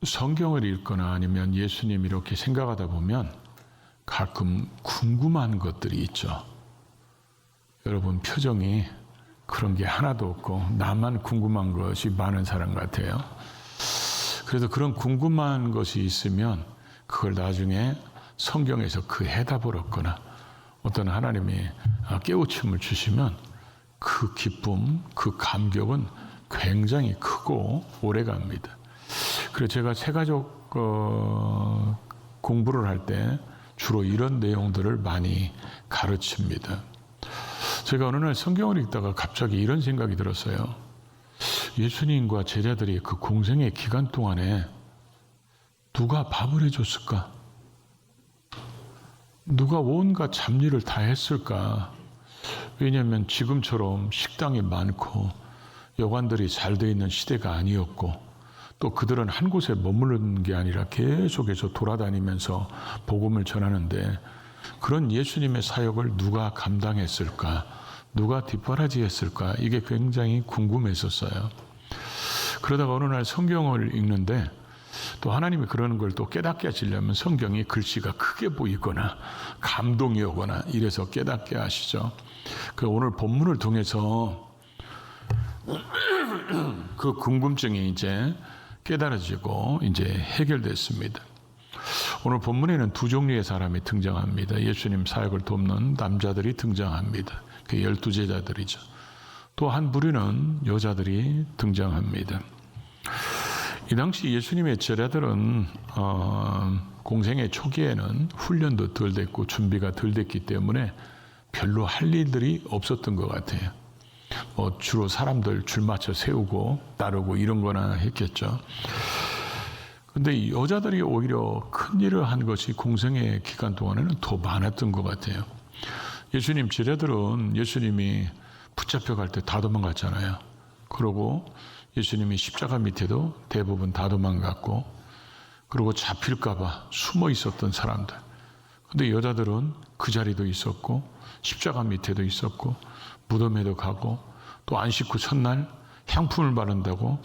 성경을 읽거나 아니면 예수님 이렇게 생각하다 보면 가끔 궁금한 것들이 있죠. 여러분 표정이 그런 게 하나도 없고 나만 궁금한 것이 많은 사람 같아요. 그래서 그런 궁금한 것이 있으면 그걸 나중에 성경에서 그 해답을 얻거나 어떤 하나님이 깨우침을 주시면 그 기쁨, 그 감격은 굉장히 크고 오래갑니다. 그래서 제가 새가족 공부를 할 때 주로 이런 내용들을 많이 가르칩니다. 제가 어느 날 성경을 읽다가 갑자기 이런 생각이 들었어요. 예수님과 제자들이 그 공생의 기간 동안에 누가 밥을 해줬을까? 누가 온갖 잡일을 다 했을까? 왜냐하면 지금처럼 식당이 많고 여관들이 잘 돼 있는 시대가 아니었고 또 그들은 한 곳에 머무르는 게 아니라 계속해서 돌아다니면서 복음을 전하는데 그런 예수님의 사역을 누가 감당했을까? 누가 뒷바라지했을까? 이게 굉장히 궁금했었어요. 그러다가 어느 날 성경을 읽는데 또 하나님이 그러는 걸 또 깨닫게 하시려면 성경이 글씨가 크게 보이거나 감동이 오거나 이래서 깨닫게 하시죠. 그 오늘 본문을 통해서 그 궁금증이 이제 깨달아지고 이제 해결됐습니다. 오늘 본문에는 두 종류의 사람이 등장합니다. 예수님 사역을 돕는 남자들이 등장합니다. 그 12제자들이죠. 또 한 부류는 여자들이 등장합니다. 이 당시 예수님의 제자들은 공생의 초기에는 훈련도 덜 됐고 준비가 덜 됐기 때문에 별로 할 일들이 없었던 것 같아요. 주로 사람들 줄 맞춰 세우고 따르고 이런 거나 했겠죠. 근데 여자들이 오히려 큰 일을 한 것이 공생의 기간 동안에는 더 많았던 것 같아요. 예수님 제자들은 예수님이 붙잡혀 갈 때 다 도망갔잖아요. 그러고 예수님이 십자가 밑에도 대부분 다 도망갔고 그리고 잡힐까봐 숨어 있었던 사람들. 근데 여자들은 그 자리도 있었고 십자가 밑에도 있었고 무덤에도 가고 또 안식 후 첫날 향품을 바른다고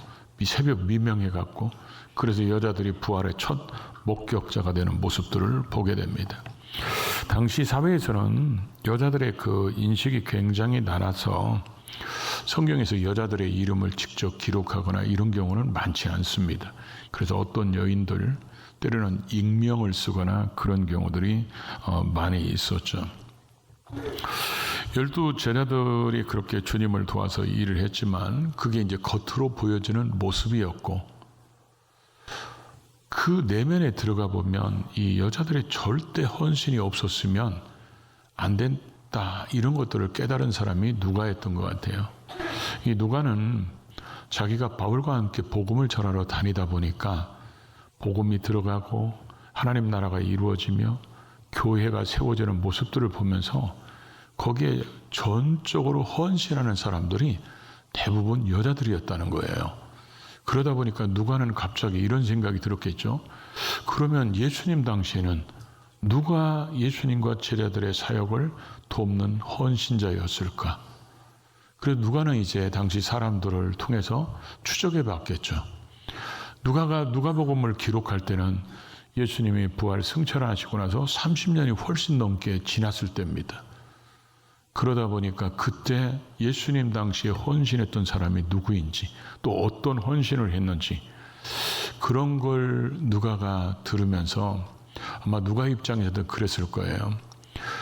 새벽 미명해 갔고 그래서 여자들이 부활의 첫 목격자가 되는 모습들을 보게 됩니다. 당시 사회에서는 여자들의 그 인식이 굉장히 나눠서 성경에서 여자들의 이름을 직접 기록하거나 이런 경우는 많지 않습니다. 그래서 어떤 여인들 때로는 익명을 쓰거나 그런 경우들이 많이 있었죠. 12제자들이 그렇게 주님을 도와서 일을 했지만 그게 이제 겉으로 보여지는 모습이었고 그 내면에 들어가 보면 이 여자들의 절대 헌신이 없었으면 안 된다 이런 것들을 깨달은 사람이 누가였던 것 같아요. 이 누가는 자기가 바울과 함께 복음을 전하러 다니다 보니까 복음이 들어가고 하나님 나라가 이루어지며 교회가 세워지는 모습들을 보면서 거기에 전적으로 헌신하는 사람들이 대부분 여자들이었다는 거예요. 그러다 보니까 누가는 갑자기 이런 생각이 들었겠죠. 그러면 예수님 당시에는 누가 예수님과 제자들의 사역을 돕는 헌신자였을까? 그래서 누가는 이제 당시 사람들을 통해서 추적해 봤겠죠. 누가가 누가복음을 기록할 때는 예수님이 부활 승천하시고 나서 30년이 훨씬 넘게 지났을 때입니다. 그러다 보니까 그때 예수님 당시에 헌신했던 사람이 누구인지 또 어떤 헌신을 했는지 그런 걸 누가가 들으면서 아마 누가 입장에서도 그랬을 거예요.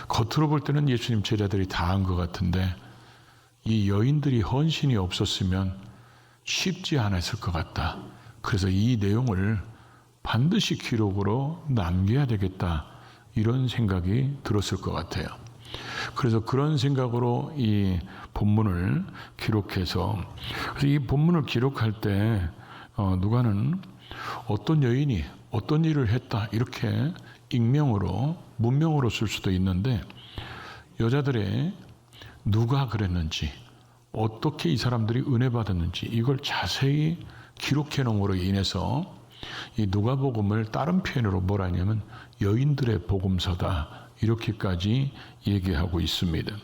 겉으로 볼 때는 예수님 제자들이 다 한 것 같은데 이 여인들이 헌신이 없었으면 쉽지 않았을 것 같다. 그래서 이 내용을 반드시 기록으로 남겨야 되겠다. 이런 생각이 들었을 것 같아요. 그래서 그런 생각으로 이 본문을 기록해서 그래서 이 본문을 기록할 때 누가는 어떤 여인이 어떤 일을 했다 이렇게 익명으로 문명으로 쓸 수도 있는데 여자들의 누가 그랬는지 어떻게 이 사람들이 은혜 받았는지 이걸 자세히 기록해 놓음으로 인해서 이 누가복음을 다른 표현으로 뭐라 하냐면 여인들의 복음서다 이렇게까지 얘기하고 있습니다.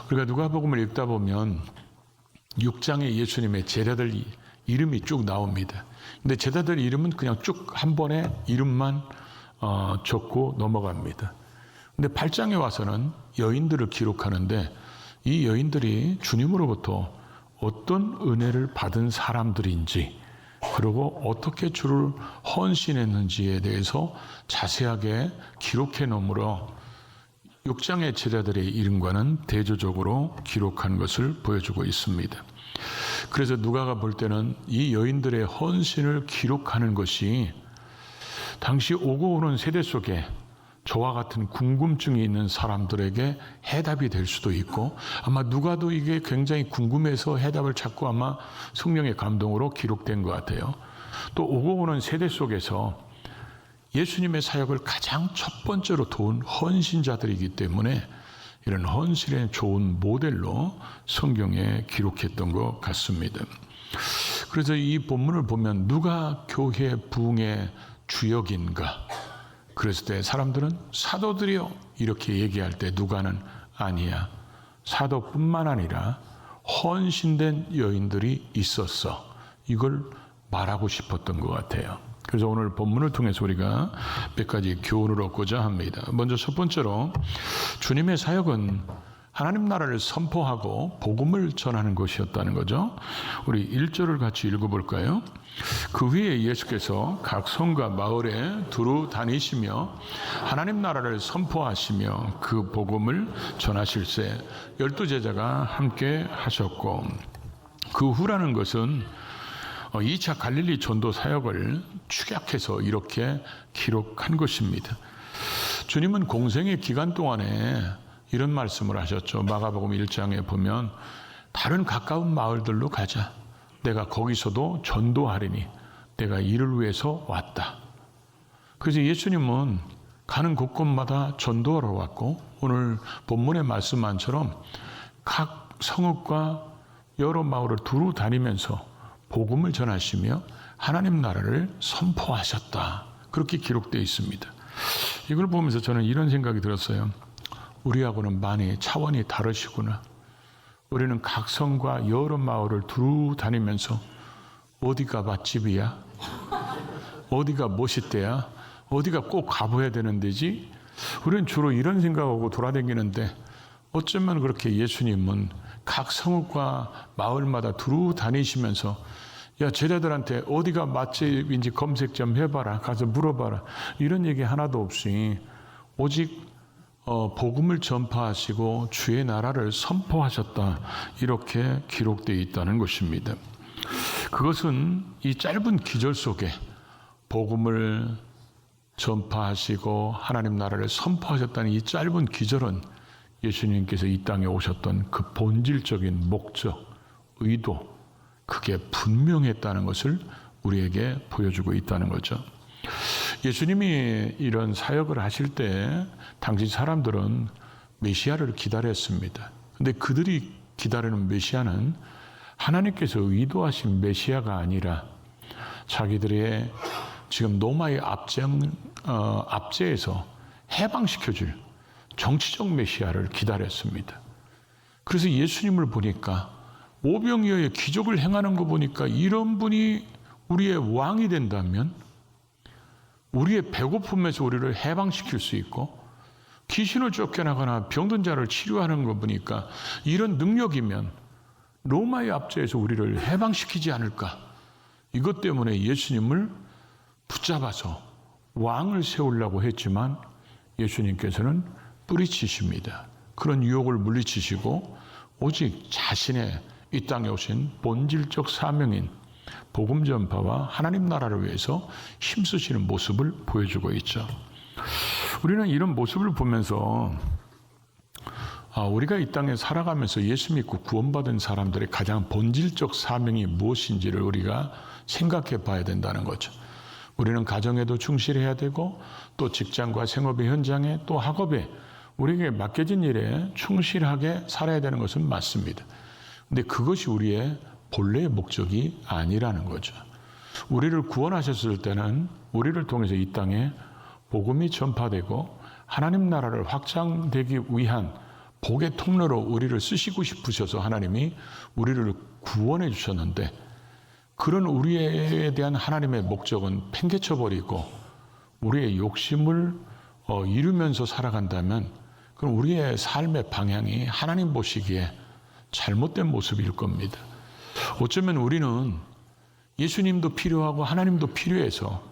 우리가 누가복음을 읽다 보면 6장에 예수님의 제자들 이름이 쭉 나옵니다. 근데 제자들 이름은 그냥 쭉 한 번에 이름만 적고 넘어갑니다. 근데 8장에 와서는 여인들을 기록하는데 이 여인들이 주님으로부터 어떤 은혜를 받은 사람들인지 그리고 어떻게 주를 헌신했는지에 대해서 자세하게 기록해 놓으므로 6장의 제자들의 이름과는 대조적으로 기록한 것을 보여주고 있습니다. 그래서 누가가 볼 때는 이 여인들의 헌신을 기록하는 것이 당시 오고 오는 세대 속에 저와 같은 궁금증이 있는 사람들에게 해답이 될 수도 있고 아마 누가도 이게 굉장히 궁금해서 해답을 찾고 아마 성령의 감동으로 기록된 것 같아요. 또 오고 오는 세대 속에서 예수님의 사역을 가장 첫 번째로 도운 헌신자들이기 때문에 이런 헌신의 좋은 모델로 성경에 기록했던 것 같습니다. 그래서 이 본문을 보면 누가 교회 부흥의 주역인가? 그랬을 때 사람들은 사도들이요 이렇게 얘기할 때 누가는 아니야. 사도뿐만 아니라 헌신된 여인들이 있었어. 이걸 말하고 싶었던 것 같아요. 그래서 오늘 본문을 통해서 우리가 몇 가지 교훈을 얻고자 합니다. 먼저 첫 번째로 주님의 사역은 하나님 나라를 선포하고 복음을 전하는 것이었다는 거죠. 우리 1절을 같이 읽어볼까요? 그 후에 예수께서 각 성과 마을에 두루 다니시며 하나님 나라를 선포하시며 그 복음을 전하실세 12제자가 함께 하셨고 그 후라는 것은 2차 갈릴리 전도 사역을 축약해서 이렇게 기록한 것입니다. 주님은 공생의 기간 동안에 이런 말씀을 하셨죠. 마가복음 1장에 보면 다른 가까운 마을들로 가자. 내가 거기서도 전도하리니 내가 이를 위해서 왔다. 그래서 예수님은 가는 곳곳마다 전도하러 왔고 오늘 본문의 말씀만처럼 각 성읍과 여러 마을을 두루 다니면서 복음을 전하시며 하나님 나라를 선포하셨다. 그렇게 기록되어 있습니다. 이걸 보면서 저는 이런 생각이 들었어요. 우리하고는 많이 차원이 다르시구나. 우리는 각 성과 여러 마을을 두루 다니면서 어디가 맛집이야? 어디가 멋있대야? 어디가 꼭 가봐야 되는 데지? 우리는 주로 이런 생각하고 돌아다니는데 어쩌면 그렇게 예수님은 각 성읍과 마을마다 두루 다니시면서 야 제자들한테 어디가 맛집인지 검색 좀 해봐라. 가서 물어봐라. 이런 얘기 하나도 없이 오직 복음을 전파하시고 주의 나라를 선포하셨다. 이렇게 기록되어 있다는 것입니다. 그것은 이 짧은 기절 속에 복음을 전파하시고 하나님 나라를 선포하셨다는 이 짧은 기절은 예수님께서 이 땅에 오셨던 그 본질적인 목적, 의도, 그게 분명했다는 것을 우리에게 보여주고 있다는 거죠. 예수님이 이런 사역을 하실 때 당시 사람들은 메시아를 기다렸습니다. 근데 그들이 기다리는 메시아는 하나님께서 의도하신 메시아가 아니라 자기들의 지금 로마의 압제에서 해방시켜줄 정치적 메시아를 기다렸습니다. 그래서 예수님을 보니까 오병이어의 기적을 행하는 거 보니까 이런 분이 우리의 왕이 된다면 우리의 배고픔에서 우리를 해방시킬 수 있고 귀신을 쫓겨나거나 병든 자를 치료하는 거 보니까 이런 능력이면 로마의 압제에서 우리를 해방시키지 않을까. 이것 때문에 예수님을 붙잡아서 왕을 세우려고 했지만 예수님께서는 뿌리치십니다. 그런 유혹을 물리치시고 오직 자신의 이 땅에 오신 본질적 사명인 복음 전파와 하나님 나라를 위해서 힘쓰시는 모습을 보여주고 있죠. 우리는 이런 모습을 보면서 우리가 이 땅에 살아가면서 예수 믿고 구원받은 사람들의 가장 본질적 사명이 무엇인지를 우리가 생각해 봐야 된다는 거죠. 우리는 가정에도 충실해야 되고 또 직장과 생업의 현장에 또 학업에 우리에게 맡겨진 일에 충실하게 살아야 되는 것은 맞습니다. 근데 그것이 우리의 본래의 목적이 아니라는 거죠. 우리를 구원하셨을 때는 우리를 통해서 이 땅에 복음이 전파되고 하나님 나라를 확장되기 위한 복의 통로로 우리를 쓰시고 싶으셔서 하나님이 우리를 구원해 주셨는데 그런 우리에 대한 하나님의 목적은 팽개쳐 버리고 우리의 욕심을 이루면서 살아간다면 그럼 우리의 삶의 방향이 하나님 보시기에 잘못된 모습일 겁니다. 어쩌면 우리는 예수님도 필요하고 하나님도 필요해서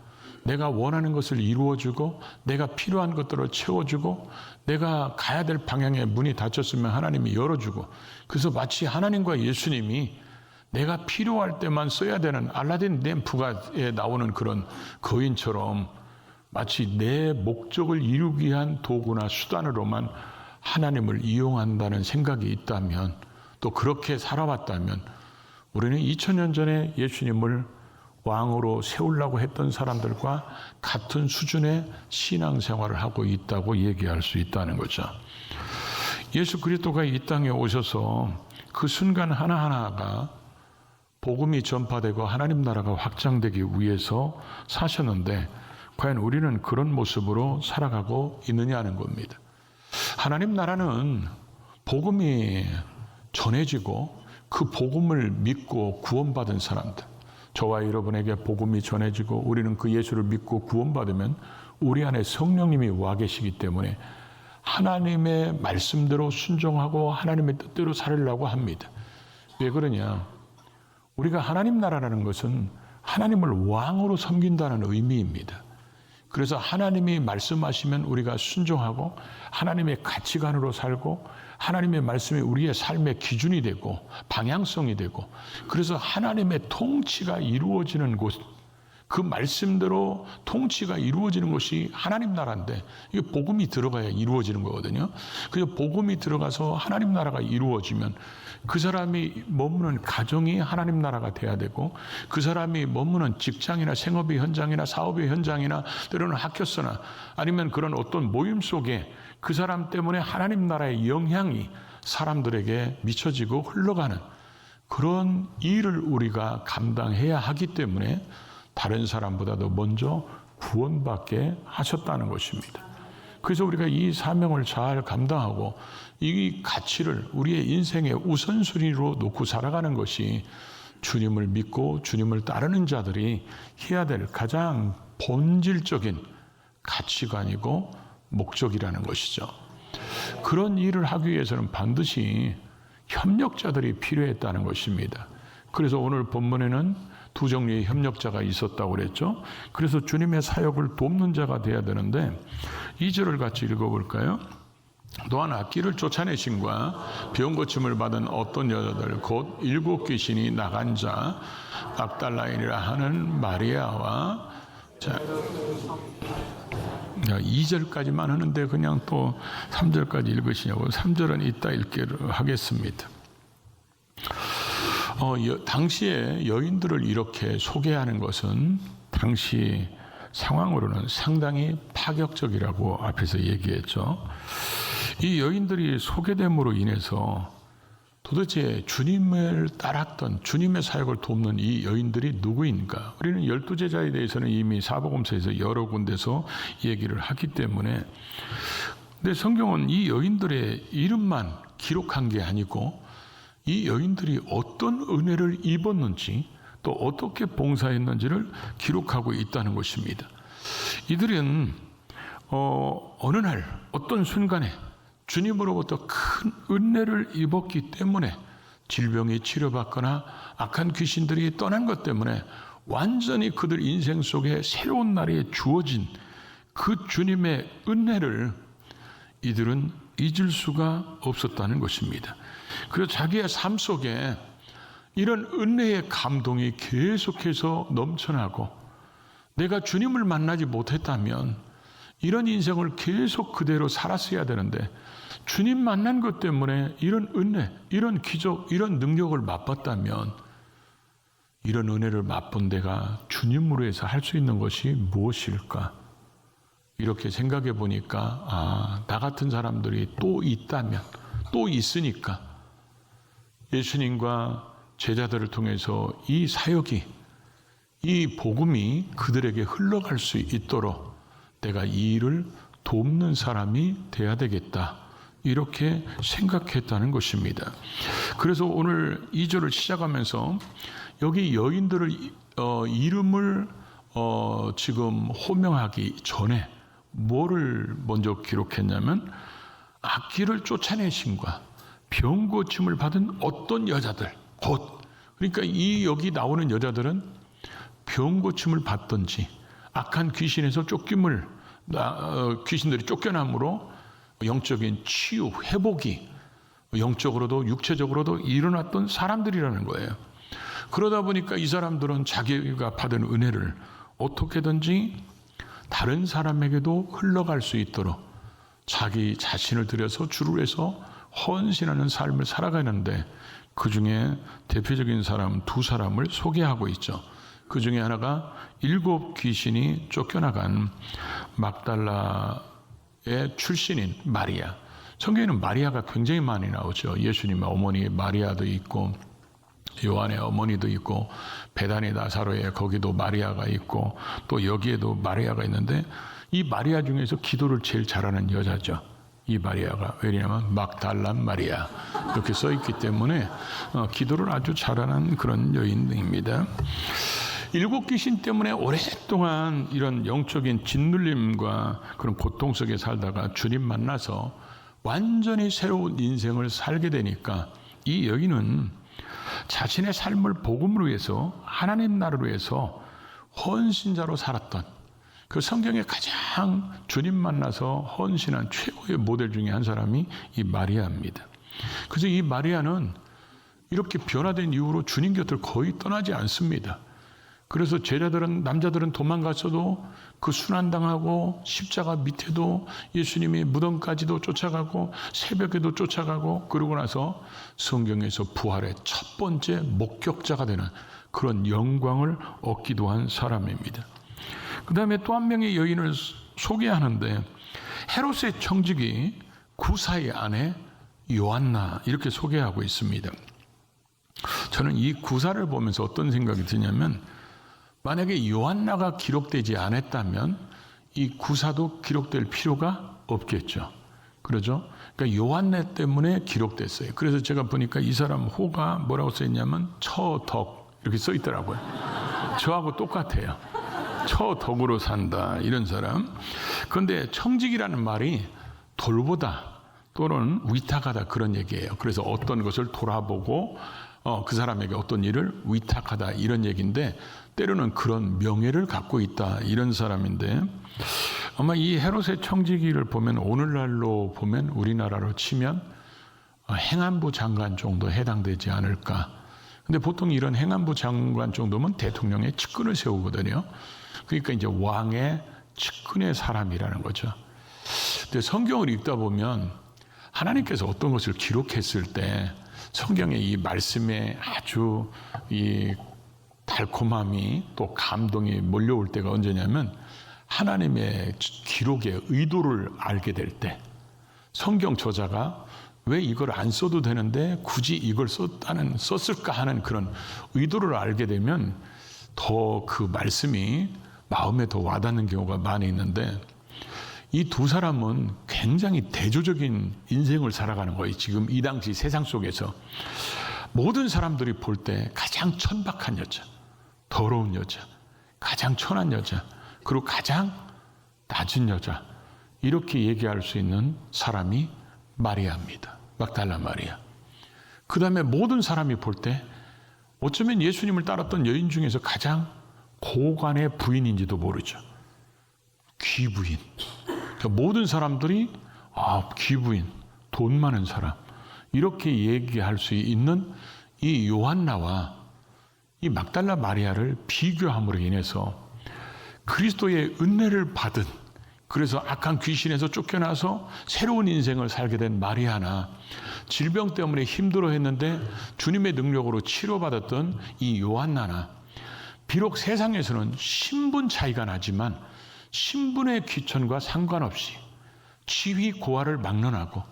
내가 원하는 것을 이루어주고 내가 필요한 것들을 채워주고 내가 가야 될 방향에 문이 닫혔으면 하나님이 열어주고, 그래서 마치 하나님과 예수님이 내가 필요할 때만 써야 되는 알라딘 램프가에 나오는 그런 거인처럼 마치 내 목적을 이루기 위한 도구나 수단으로만 하나님을 이용한다는 생각이 있다면, 또 그렇게 살아왔다면 우리는 2000년 전에 예수님을 왕으로 세우려고 했던 사람들과 같은 수준의 신앙생활을 하고 있다고 얘기할 수 있다는 거죠. 예수 그리스도가 이 땅에 오셔서 그 순간 하나하나가 복음이 전파되고 하나님 나라가 확장되기 위해서 사셨는데 과연 우리는 그런 모습으로 살아가고 있느냐는 겁니다. 하나님 나라는 복음이 전해지고 그 복음을 믿고 구원받은 사람들, 저와 여러분에게 복음이 전해지고 우리는 그 예수를 믿고 구원받으면 우리 안에 성령님이 와 계시기 때문에 하나님의 말씀대로 순종하고 하나님의 뜻대로 살으려고 합니다. 왜 그러냐? 우리가 하나님 나라라는 것은 하나님을 왕으로 섬긴다는 의미입니다. 그래서 하나님이 말씀하시면 우리가 순종하고 하나님의 가치관으로 살고 하나님의 말씀이 우리의 삶의 기준이 되고 방향성이 되고, 그래서 하나님의 통치가 이루어지는 곳, 그 말씀대로 통치가 이루어지는 것이 하나님 나라인데 이게 복음이 들어가야 이루어지는 거거든요. 그래서 복음이 들어가서 하나님 나라가 이루어지면 그 사람이 머무는 가정이 하나님 나라가 돼야 되고, 그 사람이 머무는 직장이나 생업의 현장이나 사업의 현장이나 때로는 학교서나 아니면 그런 어떤 모임 속에 그 사람 때문에 하나님 나라의 영향이 사람들에게 미쳐지고 흘러가는 그런 일을 우리가 감당해야 하기 때문에 다른 사람보다도 먼저 구원받게 하셨다는 것입니다. 그래서 우리가 이 사명을 잘 감당하고 이 가치를 우리의 인생의 우선순위로 놓고 살아가는 것이 주님을 믿고 주님을 따르는 자들이 해야 될 가장 본질적인 가치관이고 목적이라는 것이죠. 그런 일을 하기 위해서는 반드시 협력자들이 필요했다는 것입니다. 그래서 오늘 본문에는 두 종류의 협력자가 있었다고 그랬죠. 그래서 주님의 사역을 돕는 자가 돼야 되는데 2절을 같이 읽어볼까요? 또한 악기를 쫓아내심과 병 고침을 받은 어떤 여자들 곧 7 귀신이 나간 자 막달라인이라 하는 마리아와, 자 2절까지만 하는데 그냥 또 3절까지 읽으시냐고. 3절은 이따 읽기로 하겠습니다. 당시에 여인들을 이렇게 소개하는 것은 당시 상황으로는 상당히 파격적이라고 앞에서 얘기했죠. 이 여인들이 소개됨으로 인해서 도대체 주님을 따랐던 주님의 사역을 돕는 이 여인들이 누구인가? 우리는 12제자에 대해서는 이미 사복음서에서 여러 군데서 얘기를 하기 때문에, 근데 성경은 이 여인들의 이름만 기록한 게 아니고 이 여인들이 어떤 은혜를 입었는지 또 어떻게 봉사했는지를 기록하고 있다는 것입니다. 이들은 어느 날 어떤 순간에 주님으로부터 큰 은혜를 입었기 때문에 질병이 치료받거나 악한 귀신들이 떠난 것 때문에 완전히 그들 인생 속에 새로운 날이 주어진 그 주님의 은혜를 이들은 잊을 수가 없었다는 것입니다. 그래서 자기의 삶 속에 이런 은혜의 감동이 계속해서 넘쳐나고, 내가 주님을 만나지 못했다면 이런 인생을 계속 그대로 살았어야 되는데 주님 만난 것 때문에 이런 은혜, 이런 기적, 이런 능력을 맛봤다면 이런 은혜를 맛본 내가 주님으로 해서 할 수 있는 것이 무엇일까? 이렇게 생각해 보니까 나 같은 사람들이 또 있다면, 또 있으니까 예수님과 제자들을 통해서 이 사역이, 이 복음이 그들에게 흘러갈 수 있도록 내가 이 일을 돕는 사람이 돼야 되겠다, 이렇게 생각했다는 것입니다. 그래서 오늘 2절을 시작하면서 여기 여인들을 이름을 지금 호명하기 전에 뭐를 먼저 기록했냐면 악귀를 쫓아내심과 병 고침을 받은 어떤 여자들 곧, 그러니까 이 여기 나오는 여자들은 병 고침을 받든지 악한 귀신에서 쫓김을 귀신들이 쫓겨남으로 영적인 치유, 회복이 영적으로도 육체적으로도 일어났던 사람들이라는 거예요. 그러다 보니까 이 사람들은 자기가 받은 은혜를 어떻게든지 다른 사람에게도 흘러갈 수 있도록 자기 자신을 들여서 주를 위해서 헌신하는 삶을 살아가는데, 그 중에 대표적인 사람 두 사람을 소개하고 있죠. 그 중에 하나가 7 귀신이 쫓겨나간 막달라의 출신인 마리아. 성경에는 마리아가 굉장히 많이 나오죠. 예수님의 어머니 마리아도 있고, 요한의 어머니도 있고, 베다니 나사로에 거기도 마리아가 있고, 또 여기에도 마리아가 있는데, 이 마리아 중에서 기도를 제일 잘하는 여자죠. 이 마리아가. 왜냐하면 막달란 마리아 이렇게 써 있기 때문에 기도를 아주 잘하는 그런 여인입니다. 7 귀신 때문에 오랫동안 이런 영적인 짓눌림과 그런 고통 속에 살다가 주님 만나서 완전히 새로운 인생을 살게 되니까 이 여인은 자신의 삶을 복음을 위해서, 하나님 나라를 위해서 헌신자로 살았던, 그 성경에 가장 주님 만나서 헌신한 최고의 모델 중에 한 사람이 이 마리아입니다. 그래서 이 마리아는 이렇게 변화된 이후로 주님 곁을 거의 떠나지 않습니다. 그래서 제자들은, 남자들은 도망갔어도 그 순환당하고 십자가 밑에도 예수님이 무덤까지도 쫓아가고 새벽에도 쫓아가고, 그러고 나서 성경에서 부활의 첫 번째 목격자가 되는 그런 영광을 얻기도 한 사람입니다. 그 다음에 또 한 명의 여인을 소개하는데, 헤롯의 청지기 구사의 아내 요한나 이렇게 소개하고 있습니다. 저는 이 구사를 보면서 어떤 생각이 드냐면, 만약에 요한나가 기록되지 않았다면 이 구사도 기록될 필요가 없겠죠. 그러죠? 그러니까 요한나 때문에 기록됐어요. 그래서 제가 보니까 이 사람 호가 뭐라고 써있냐면 처덕 이렇게 써있더라고요. 저하고 똑같아요. 처덕으로 산다, 이런 사람. 그런데 청직이라는 말이 돌보다 또는 위탁하다 그런 얘기예요. 그래서 어떤 것을 돌아보고 그 사람에게 어떤 일을 위탁하다 이런 얘기인데, 때로는 그런 명예를 갖고 있다 이런 사람인데, 아마 이 헤롯의 청지기를 보면 오늘날로 보면 우리나라로 치면 행안부 장관 정도 해당되지 않을까. 근데 보통 이런 행안부 장관 정도면 대통령의 측근을 세우거든요. 그러니까 이제 왕의 측근의 사람이라는 거죠. 근데 성경을 읽다 보면 하나님께서 어떤 것을 기록했을 때 성경의 이 말씀에 아주 이 달콤함이 또 감동이 몰려올 때가 언제냐면, 하나님의 기록의 의도를 알게 될 때, 성경 저자가 왜 이걸 안 써도 되는데 굳이 이걸 썼을까 하는 그런 의도를 알게 되면 더 그 말씀이 마음에 더 와닿는 경우가 많이 있는데, 이 두 사람은 굉장히 대조적인 인생을 살아가는 거예요. 지금 이 당시 세상 속에서 모든 사람들이 볼 때 가장 천박한 여자, 더러운 여자, 가장 천한 여자, 그리고 가장 낮은 여자, 이렇게 얘기할 수 있는 사람이 마리아입니다. 막달라 마리아. 그 다음에 모든 사람이 볼 때 어쩌면 예수님을 따랐던 여인 중에서 가장 고관의 부인인지도 모르죠. 귀부인. 그러니까 모든 사람들이 귀부인, 돈 많은 사람, 이렇게 얘기할 수 있는 이 요한나와 이 막달라 마리아를 비교함으로 인해서 그리스도의 은혜를 받은, 그래서 악한 귀신에서 쫓겨나서 새로운 인생을 살게 된 마리아나, 질병 때문에 힘들어했는데 주님의 능력으로 치료받았던 이 요한나나, 비록 세상에서는 신분 차이가 나지만 신분의 귀천과 상관없이 지위 고하를 막론하고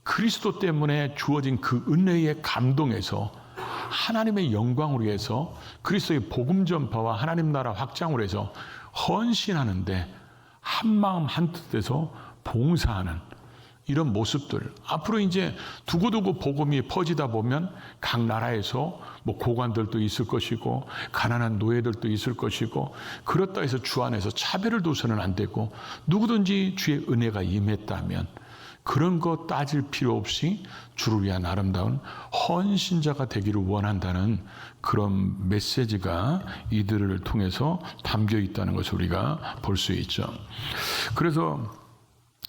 그리스도 때문에 주어진 그 은혜의 감동에서 하나님의 영광을 위해서 그리스도의 복음 전파와 하나님 나라 확장을 위해서 헌신하는데 한마음 한뜻에서 봉사하는 이런 모습들, 앞으로 이제 두고두고 복음이 퍼지다 보면 각 나라에서 뭐 고관들도 있을 것이고 가난한 노예들도 있을 것이고, 그렇다 해서 주 안에서 차별을 둬서는 안 되고, 누구든지 주의 은혜가 임했다면 그런 거 따질 필요 없이 주를 위한 아름다운 헌신자가 되기를 원한다는 그런 메시지가 이들을 통해서 담겨 있다는 것을 우리가 볼 수 있죠. 그래서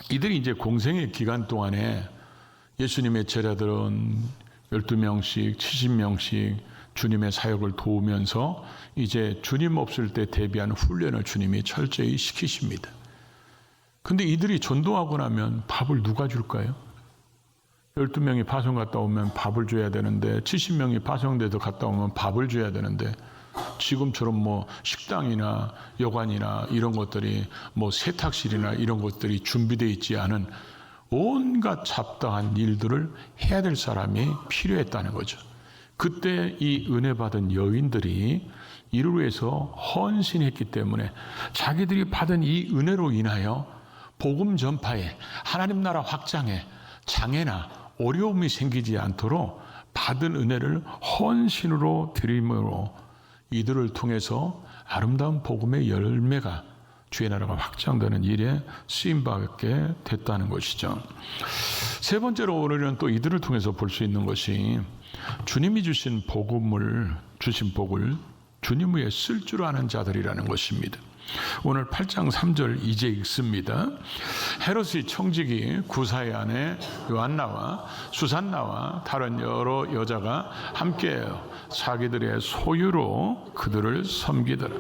이들이 이제 공생의 기간 동안에 예수님의 제자들은 12명씩 70명씩 주님의 사역을 도우면서 이제 주님 없을 때 대비하는 훈련을 주님이 철저히 시키십니다. 근데 이들이 전도하고 나면 밥을 누가 줄까요? 12명이 파송 갔다 오면 밥을 줘야 되는데, 70명이 파송돼서 갔다 오면 밥을 줘야 되는데, 지금처럼 뭐 식당이나 여관이나 이런 것들이, 뭐 세탁실이나 이런 것들이 준비되어 있지 않은 온갖 잡다한 일들을 해야 될 사람이 필요했다는 거죠. 그때 이 은혜 받은 여인들이 이를 위해서 헌신했기 때문에 자기들이 받은 이 은혜로 인하여 복음 전파에, 하나님 나라 확장에 장애나 어려움이 생기지 않도록 받은 은혜를 헌신으로 드림으로 이들을 통해서 아름다운 복음의 열매가, 주의 나라가 확장되는 일에 쓰임받게 됐다는 것이죠. 세 번째로 오늘은 또 이들을 통해서 볼 수 있는 것이, 주님이 주신 복음을, 주신 복을 주님 위에 쓸 줄 아는 자들이라는 것입니다. 오늘 8장 3절 이제 읽습니다. 헤롯의 청지기 구사의 아내 요한나와 수산나와 다른 여러 여자가 함께 자기들의 소유로 그들을 섬기더라.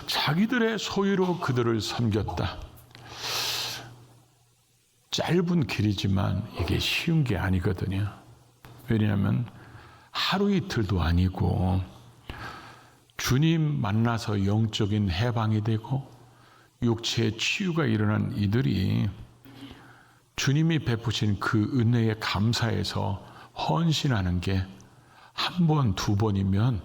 자기들의 소유로 그들을 섬겼다. 짧은 길이지만 이게 쉬운 게 아니거든요. 왜냐하면 하루 이틀도 아니고, 주님 만나서 영적인 해방이 되고 육체의 치유가 일어난 이들이 주님이 베푸신 그 은혜에 감사해서 헌신하는 게 한 번, 두 번이면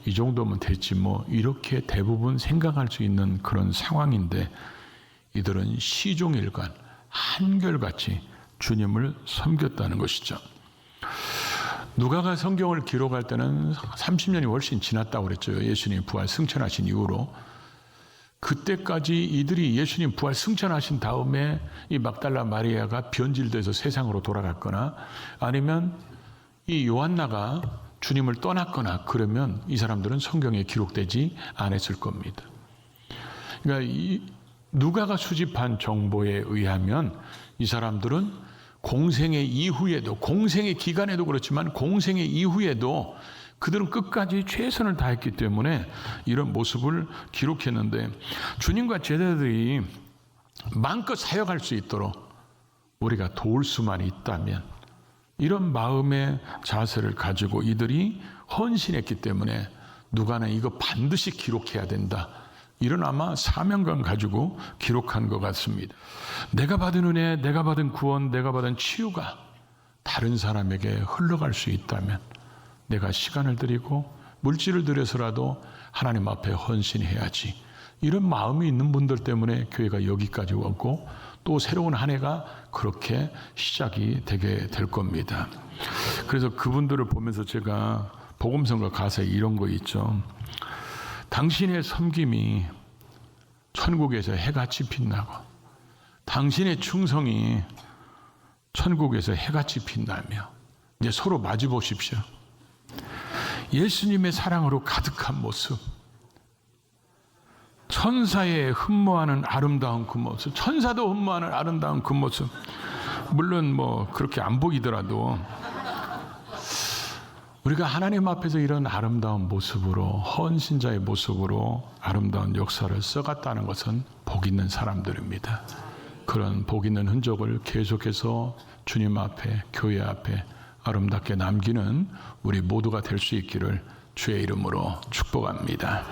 이 정도면 됐지 뭐, 이렇게 대부분 생각할 수 있는 그런 상황인데, 이들은 시종일관 한결같이 주님을 섬겼다는 것이죠. 누가가 성경을 기록할 때는 30년이 훨씬 지났다고 그랬죠. 예수님 부활 승천하신 이후로. 그때까지 이들이 예수님 부활 승천하신 다음에 이 막달라 마리아가 변질돼서 세상으로 돌아갔거나, 아니면 이 요한나가 주님을 떠났거나, 그러면 이 사람들은 성경에 기록되지 않았을 겁니다. 그러니까 이 누가가 수집한 정보에 의하면 이 사람들은 공생의 이후에도, 공생의 기간에도 그렇지만 공생의 이후에도 그들은 끝까지 최선을 다했기 때문에 이런 모습을 기록했는데, 주님과 제자들이 마음껏 사역할 수 있도록 우리가 도울 수만 있다면, 이런 마음의 자세를 가지고 이들이 헌신했기 때문에 누가는 이거 반드시 기록해야 된다, 이런 아마 사명감 가지고 기록한 것 같습니다. 내가 받은 은혜, 내가 받은 구원, 내가 받은 치유가 다른 사람에게 흘러갈 수 있다면 내가 시간을 들이고 물질을 들여서라도 하나님 앞에 헌신해야지, 이런 마음이 있는 분들 때문에 교회가 여기까지 왔고, 또 새로운 한 해가 그렇게 시작이 되게 될 겁니다. 그래서 그분들을 보면서 제가 복음성가 가사에 이런 거 있죠. 당신의 섬김이 천국에서 해같이 빛나고, 당신의 충성이 천국에서 해같이 빛나며, 이제 서로 마주 보십시오. 예수님의 사랑으로 가득한 모습, 천사의 흠모하는 아름다운 그 모습, 천사도 흠모하는 아름다운 그 모습, 물론 뭐 그렇게 안 보이더라도 우리가 하나님 앞에서 이런 아름다운 모습으로, 헌신자의 모습으로 아름다운 역사를 써갔다는 것은 복 있는 사람들입니다. 그런 복 있는 흔적을 계속해서 주님 앞에, 교회 앞에 아름답게 남기는 우리 모두가 될 수 있기를 주의 이름으로 축복합니다.